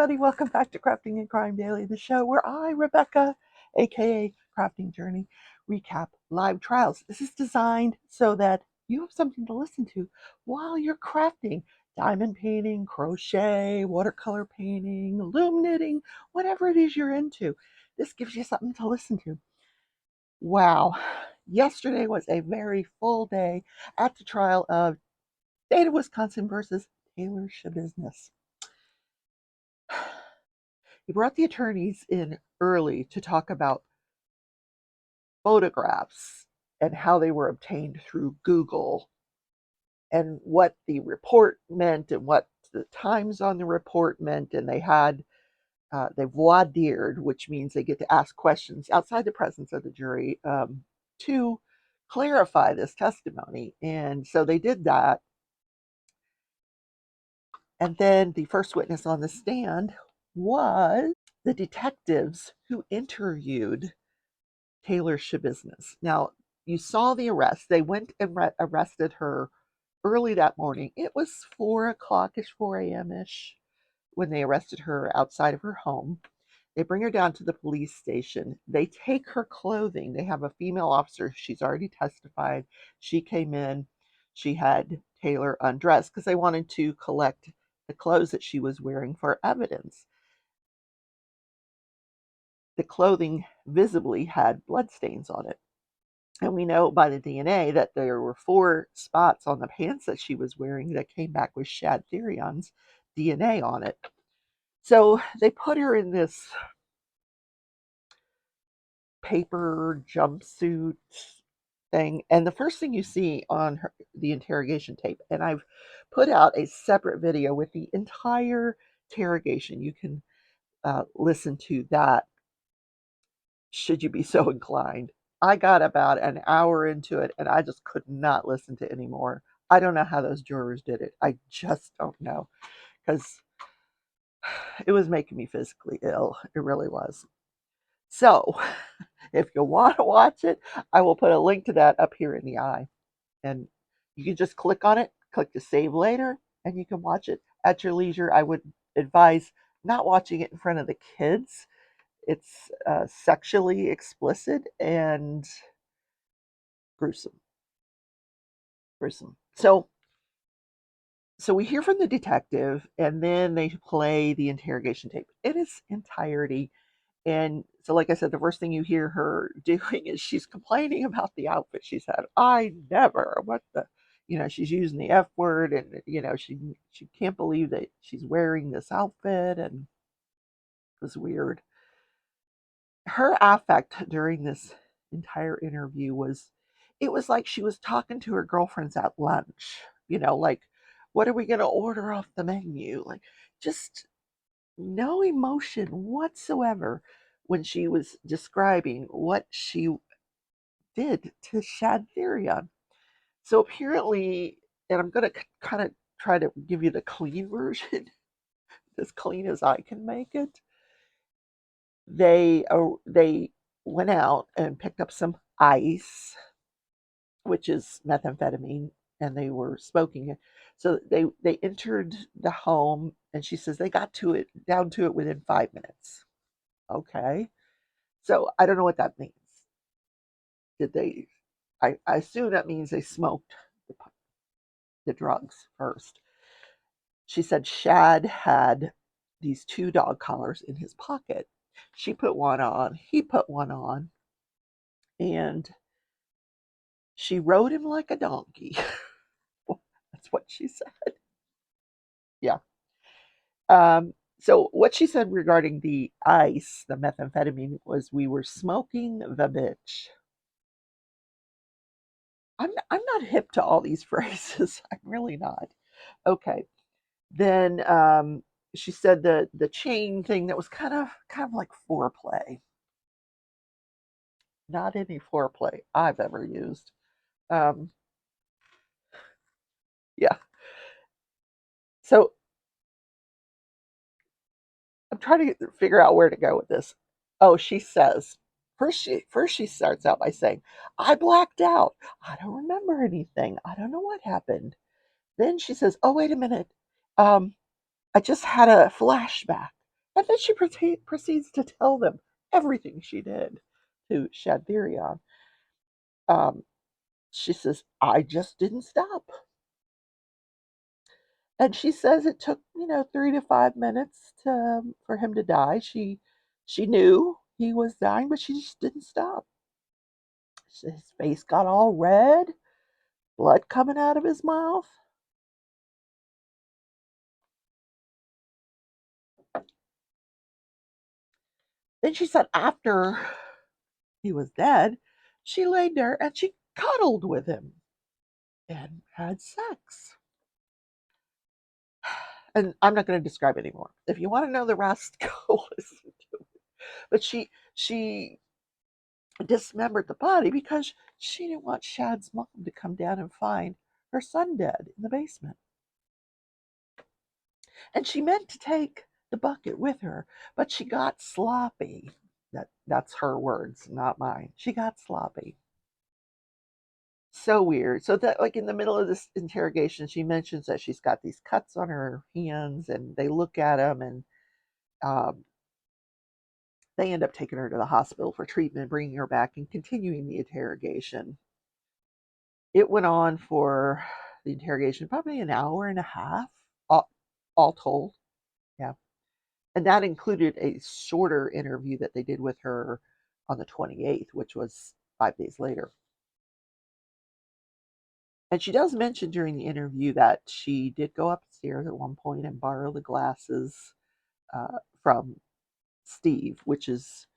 everybody. Welcome back to Crafting and Crime Daily, the show where I, Rebecca, aka Crafting Journey, recap live trials. This is designed so that you have something to listen to while you're crafting diamond painting, crochet, watercolor painting, loom knitting, whatever it is you're into. This gives you something to listen to. Wow. Yesterday was a very full day at the trial of State of Wisconsin versus Taylor Schabusiness. He brought the attorneys in early to talk about photographs and how they were obtained through Google and what the report meant and what the times on the report meant. And they voir dired, which means they get to ask questions outside the presence of the jury to clarify this testimony. And so they did that. And then the first witness on the stand was the detectives who interviewed Taylor Schabusiness. Now, you saw the arrest. They went and arrested her early that morning. It was 4 o'clock-ish, 4 a.m.-ish, when they arrested her outside of her home. They bring her down to the police station. They take her clothing. They have a female officer. She's already testified. She came in. She had Taylor undressed because they wanted to collect the clothes that she was wearing for evidence. The clothing visibly had bloodstains on it. And we know by the DNA that there were 4 spots on the pants that she was wearing that came back with Shad Therion's DNA on it. So they put her in this paper jumpsuit thing. And the first thing you see on the interrogation tape, and I've put out a separate video with the entire interrogation. You can listen to that should you be so inclined. I got about an hour into it and I just could not listen to any more. I don't know how those jurors did it. I just don't know, because it was making me physically ill. It really was. So if you want to watch it, I will put a link to that up here in the eye. And you can just click on it, click to save later, and you can watch it at your leisure. I would advise not watching it in front of the kids. It's sexually explicit and gruesome. So we hear from the detective, and then they play the interrogation tape in its entirety. And so, like I said, the first thing you hear her doing is she's complaining about the outfit she's had. I never, what the, she's using the F word, and she can't believe that she's wearing this outfit, and it was weird. Her affect during this entire interview was, it was like she was talking to her girlfriends at lunch, like, what are we going to order off the menu? Like, just no emotion whatsoever when she was describing what she did to Shad Therion. So apparently, and I'm going to kind of try to give you the clean version, as clean as I can make it. They went out and picked up some ice, which is methamphetamine, and they were smoking it. So they entered the home, and she says they got down to it within 5 minutes. Okay, so I don't know what that means. Did they? I assume that means they smoked the drugs first. She said Shad had these 2 dog collars in his pocket. She put one on. He put one on, and she rode him like a donkey. That's what she said. Yeah. So what she said regarding the ice, the methamphetamine, was we were smoking the bitch. I'm not hip to all these phrases. I'm really not. Okay. Then she said the chain thing, that was kind of like foreplay. Not any foreplay I've ever used. Um, yeah. So I'm trying to figure out where to go with this. Oh, she says, first she starts out by saying, I blacked out. I don't remember anything. I don't know what happened. Then she says, oh, wait a minute. I just had a flashback. And then she proceeds to tell them everything she did to Shadvirion. Um, she says, I just didn't stop. And she says it took, 3 to 5 minutes for him to die. She knew he was dying, but she just didn't stop. His face got all red, blood coming out of his mouth. Then she said after he was dead, she laid there and she cuddled with him and had sex. And I'm not going to describe it anymore. If you want to know the rest, go listen to it. But she dismembered the body because she didn't want Shad's mom to come down and find her son dead in the basement. And she meant to take the bucket with her, but she got sloppy. That's her words, not mine. She got sloppy. So weird. So that like in the middle of this interrogation, she mentions that she's got these cuts on her hands, and they look at them, and um, they end up taking her to the hospital for treatment, bringing her back, and continuing the interrogation. It went on for the interrogation probably an hour and a half, all told. Yeah. And that included a shorter interview that they did with her on the 28th, which was 5 days later. And she does mention during the interview that she did go upstairs at one point and borrow the glasses from Steve, which is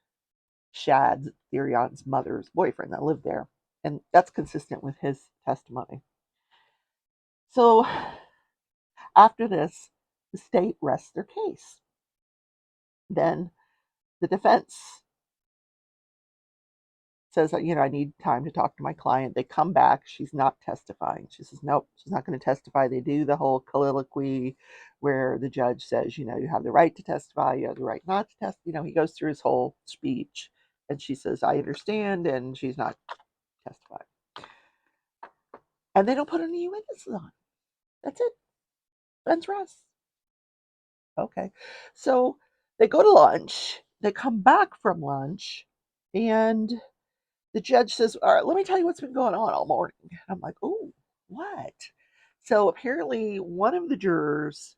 Shad Therian's mother's boyfriend that lived there. And that's consistent with his testimony. So after this, the state rests their case. Then the defense says, I need time to talk to my client. They come back. She's not testifying. She says, nope, she's not going to testify. They do the whole colloquy where the judge says, you have the right to testify. You have the right not to test. He goes through his whole speech. And she says, I understand. And she's not testifying. And they don't put any witnesses on. That's it. Ben's rest. Okay. So they go to lunch. They come back from lunch. And the judge says, all right, let me tell you what's been going on all morning. I'm like, oh, what? So apparently, one of the jurors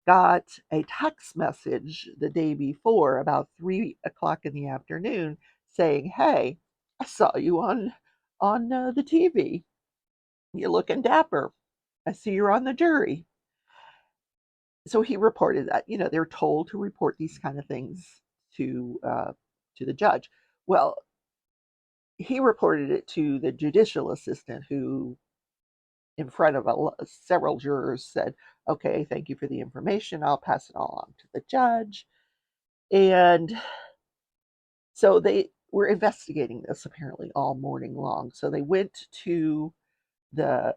got a text message the day before, about 3 o'clock in the afternoon, saying, hey, I saw you on the TV. You're looking dapper. I see you're on the jury. So he reported that. They're told to report these kind of things to the judge. Well, he reported it to the judicial assistant, who, in front of several jurors, said, okay, thank you for the information. I'll pass it all on to the judge. And so they were investigating this apparently all morning long. So they went to the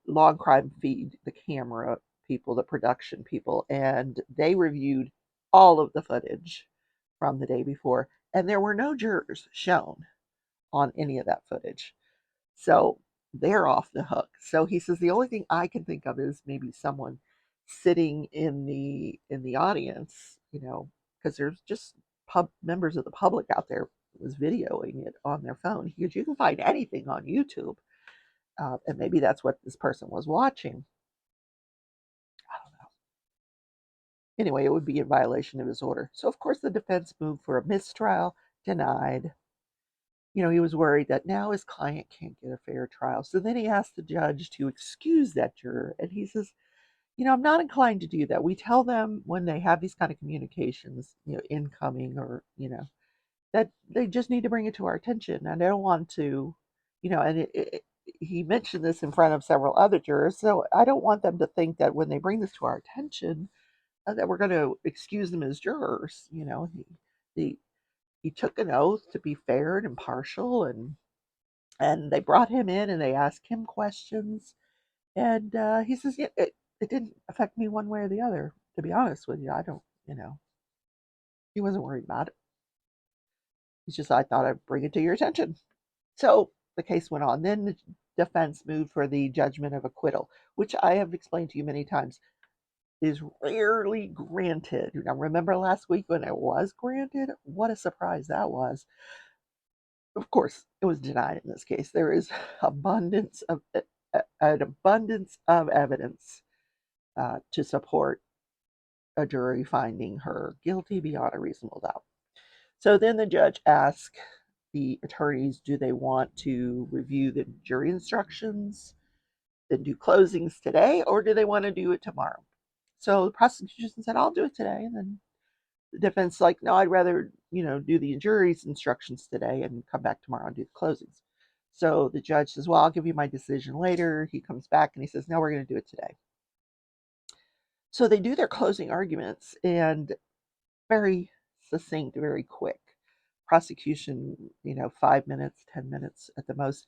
long crime feed, the camera people, the production people, and they reviewed all of the footage from the day before. And there were no jurors shown on any of that footage. So they're off the hook. So he says the only thing I can think of is maybe someone sitting in the audience, because there's just members of the public out there was videoing it on their phone. He goes, you can find anything on YouTube, and maybe that's what this person was watching. I don't know. Anyway, it would be in violation of his order. So of course the defense moved for a mistrial, denied. He was worried that now his client can't get a fair trial. So then he asked the judge to excuse that juror. And he says, I'm not inclined to do that. We tell them when they have these kind of communications, incoming, or, that they just need to bring it to our attention. And I don't want to, and he mentioned this in front of several other jurors. So I don't want them to think that when they bring this to our attention, that we're going to excuse them as jurors. He, he took an oath to be fair and impartial, and they brought him in and they asked him questions, and he says, yeah, it didn't affect me one way or the other, to be honest with you. I don't, he wasn't worried about it. He's just, I thought I'd bring it to your attention. So the case went on. Then the defense moved for the judgment of acquittal, which I have explained to you many times. is rarely granted. Now, remember last week when it was granted? What a surprise that was. Of course, it was denied in this case. There is an abundance of evidence to support a jury finding her guilty beyond a reasonable doubt. So then the judge asked the attorneys, do they want to review the jury instructions, then do closings today, or do they want to do it tomorrow? So the prosecution said, I'll do it today. And then the defense like, no, I'd rather, do the jury's instructions today and come back tomorrow and do the closings. So the judge says, well, I'll give you my decision later. He comes back and he says, no, we're going to do it today. So they do their closing arguments, and very succinct, very quick. Prosecution, 5 minutes, 10 minutes at the most.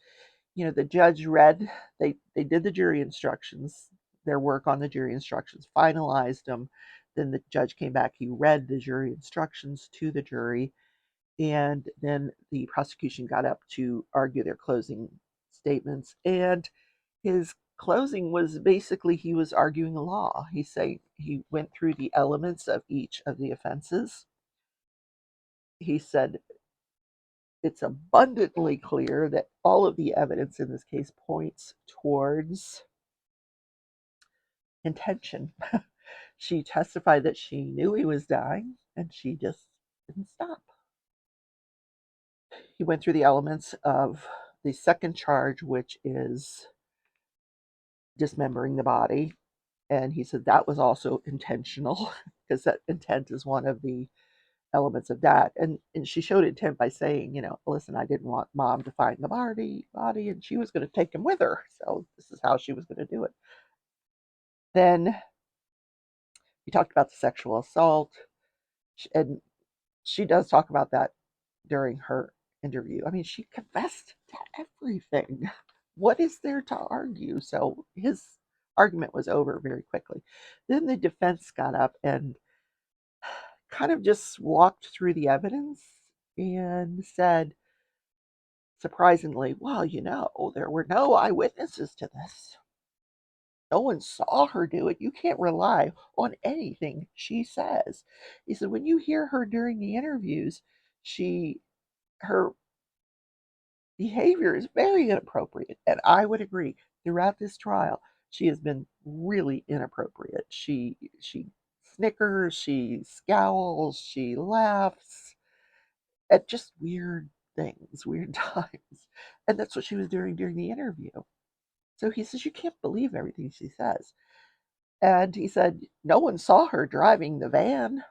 The judge read, they did the jury instructions, their work on the jury instructions, finalized them. Then the judge came back, he read the jury instructions to the jury, and then the prosecution got up to argue their closing statements. And his closing was basically he was arguing law. He went through the elements of each of the offenses. He said it's abundantly clear that all of the evidence in this case points towards intention. She testified that she knew he was dying and she just didn't stop. He went through the elements of the second charge, which is dismembering the body. And he said that was also intentional because that intent is one of the elements of that. And she showed intent by saying, listen, I didn't want mom to find the body, and she was going to take him with her. So this is how she was going to do it. Then we talked about the sexual assault, and she does talk about that during her interview. I mean, she confessed to everything. What is there to argue? So his argument was over very quickly. Then the defense got up and kind of just walked through the evidence and said, surprisingly, well, there were no eyewitnesses to this. No one saw her do it. You can't rely on anything she says. He said, when you hear her during the interviews, her behavior is very inappropriate. And I would agree, throughout this trial, she has been really inappropriate. She snickers, she scowls, she laughs at just weird things, weird times. And that's what she was doing during the interview. So he says, you can't believe everything she says. And he said, no one saw her driving the van.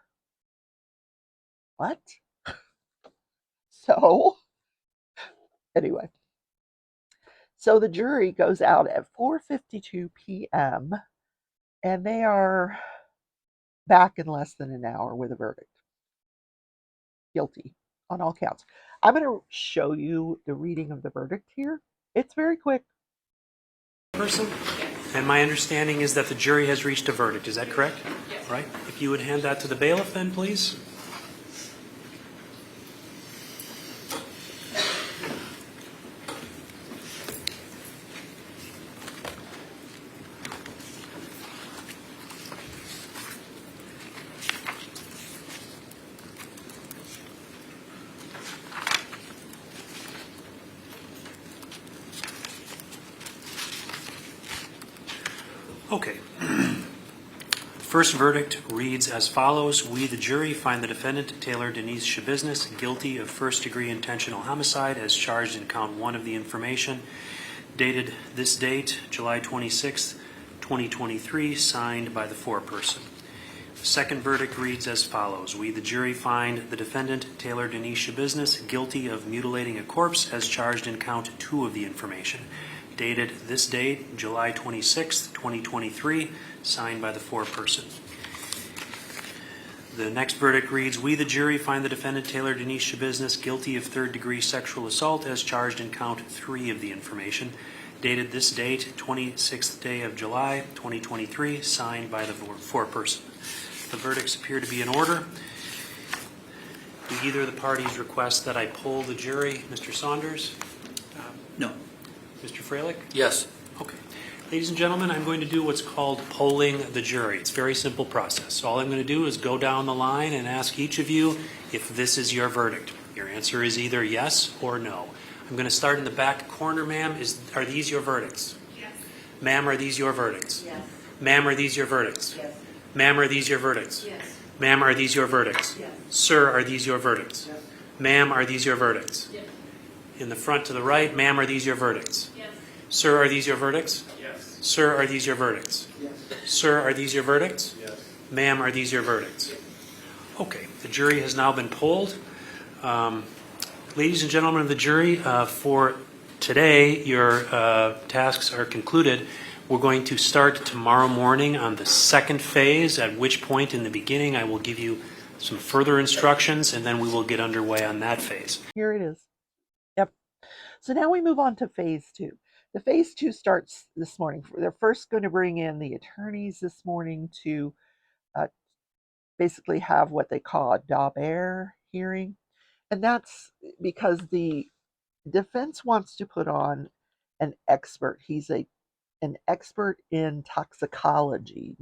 What? So, anyway. So the jury goes out at 4:52 p.m. and they are back in less than an hour with a verdict. Guilty on all counts. I'm going to show you the reading of the verdict here. It's very quick. Person? And my understanding is that the jury has reached a verdict. Is that correct? Yes. Right. If you would hand that to the bailiff then, please. Okay. First verdict reads as follows. We, the jury, find the defendant, Taylor Denise Schabusiness, guilty of first-degree intentional homicide as charged in count 1 of the information, dated this date, July 26, 2023, signed by the foreperson. Second verdict reads as follows. We, the jury, find the defendant, Taylor Denise Schabusiness, guilty of mutilating a corpse as charged in count 2 of the information, dated this date, July 26, 2023, signed by the foreperson. The next verdict reads, we, the jury, find the defendant, Taylor Denise Schabusiness, guilty of third-degree sexual assault as charged in count 3 of the information, dated this date, 26th day of July, 2023, signed by the foreperson. The verdicts appear to be in order. Do either of the parties request that I poll the jury? Mr. Saunders? No. Mr. Freilich? Yes. Okay. Ladies and gentlemen, I'm going to do what's called polling the jury. It's a very simple process. So all I'm going to do is go down the line and ask each of you if this is your verdict. Your answer is either yes or no. I'm going to start in the back corner, ma'am. Are these your verdicts? Yes. Ma'am, are these your verdicts? Yes. Ma'am, are these your verdicts? Yes. Ma'am, are these your verdicts? Yes. Ma'am, are these your verdicts? Yes. Sir, are these your verdicts? Yes. Ma'am, are these your verdicts? Yes. In the front to the right, ma'am, are these your verdicts? Yes. Sir, are these your verdicts? Yes. Sir, are these your verdicts? Yes. Sir, are these your verdicts? Yes. Ma'am, are these your verdicts? Okay, the jury has now been polled. Ladies and gentlemen of the jury, for today, your tasks are concluded. We're going to start tomorrow morning on the second phase, at which point in the beginning I will give you some further instructions, and then we will get underway on that phase. Here it is. Yep. So now we move on to phase two. The phase two starts this morning. They're first going to bring in the attorneys this morning to uh, basically have what they call a d'abord hearing. And that's because the defense wants to put on an expert. He's an expert in toxicology,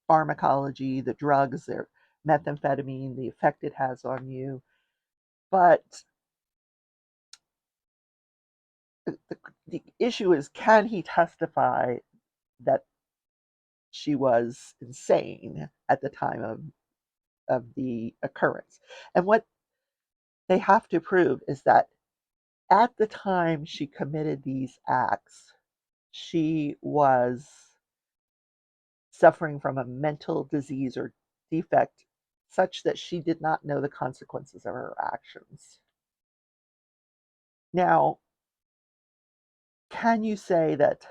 pharmacology, the drugs, their methamphetamine, the effect it has on you. But the issue is, can he testify that she was insane at the time of the occurrence? And what they have to prove is that at the time she committed these acts, she was suffering from a mental disease or defect such that she did not know the consequences of her actions. Now, can you say that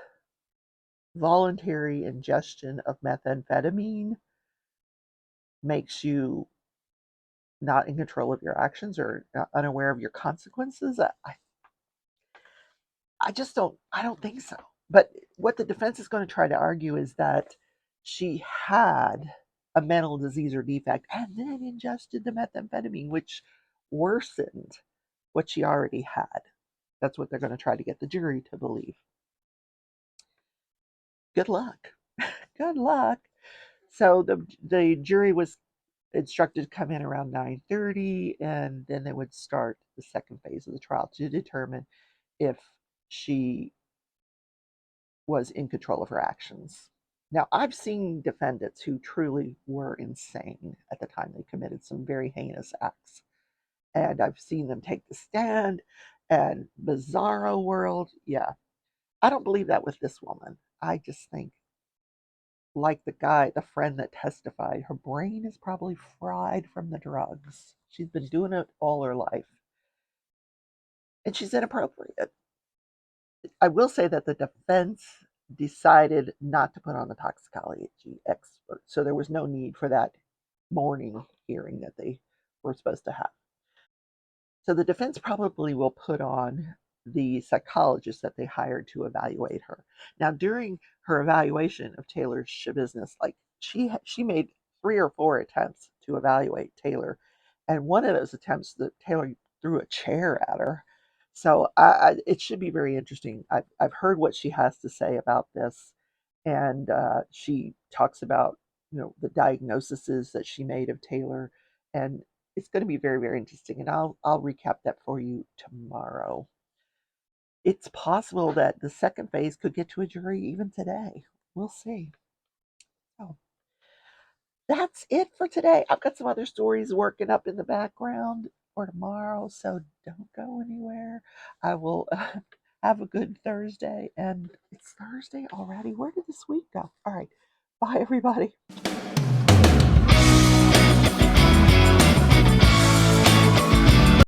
voluntary ingestion of methamphetamine makes you not in control of your actions or unaware of your consequences? I just I don't think so. But what the defense is going to try to argue is that she had a mental disease or defect and then ingested the methamphetamine, which worsened what she already had. That's what they're going to try to get the jury to believe. Good luck. Good luck. So the jury was instructed to come in around 9:30, and then they would start the second phase of the trial to determine if she was in control of her actions. Now, I've seen defendants who truly were insane at the time they committed some very heinous acts. And I've seen them take the stand and bizarro world. Yeah, I don't believe that with this woman. I just think, like the friend that testified, her brain is probably fried from the drugs. She's been doing it all her life. And she's inappropriate. I will say that the defense decided not to put on the toxicology expert, so there was no need for that morning hearing that they were supposed to have. So the defense probably will put on the psychologist that they hired to evaluate her. Now, during her evaluation of Taylor Schabusiness, like she made 3 or 4 attempts to evaluate Taylor, and one of those attempts that Taylor threw a chair at her. So it should be very interesting. I've heard what she has to say about this, and she talks about the diagnoses that she made of Taylor, and it's going to be very, very interesting, and I'll recap that for you tomorrow. It's possible that the second phase could get to a jury even today. We'll see. So that's it for today. I've got some other stories working up in the background for tomorrow, so don't go anywhere. I will have a good Thursday, and it's Thursday already. Where did this week go? All right. Bye, everybody.